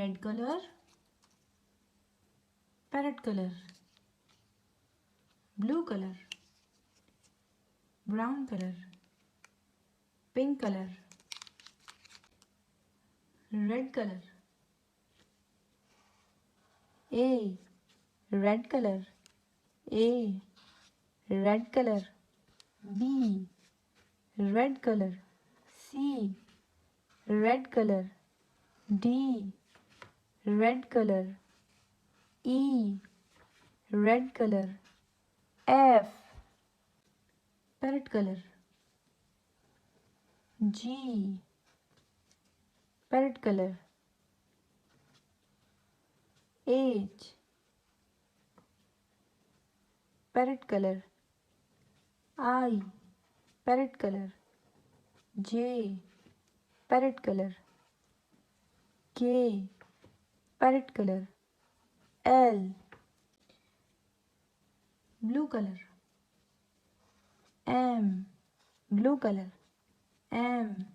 red color, parrot color, blue color, brown color, pink color, red color, A, red color, A, red color, B, red color, C, red color, D, red color, E, red color, F, parrot color, G, parrot color, H, parrot color, I, parrot color, J, parrot color, K, parrot color, L, blue color, M, blue color, M,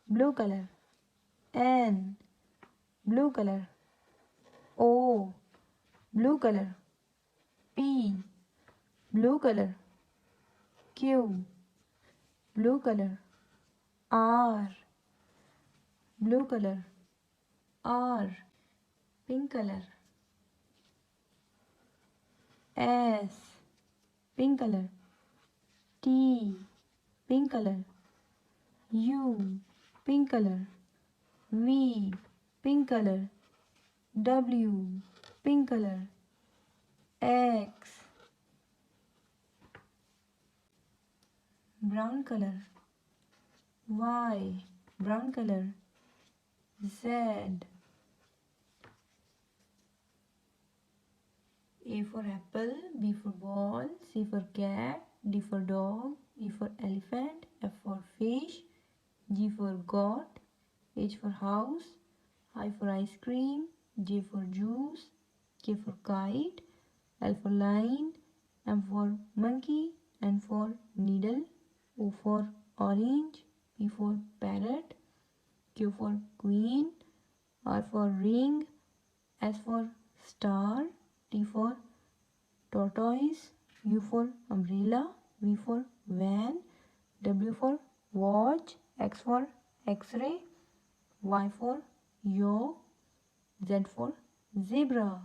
blue color, N, blue color, O, blue color, P, blue color, Q, blue color, R, blue color, R, pink color, S, pink color, T, pink color, U, pink color, V, pink color, W, pink color, X, brown color, Y, brown color, Z, A for apple, B for ball, C for cat, D for dog, E for elephant, F for fish, G for goat, H for house, I for ice cream, J for juice, K for kite, L for lion, M for monkey, N for needle, O for orange, P for parrot, Q for queen, R for ring, S for star, T for tortoise, U for umbrella, V for van, W for watch, X for X-ray, Y for yolk, Z for zebra.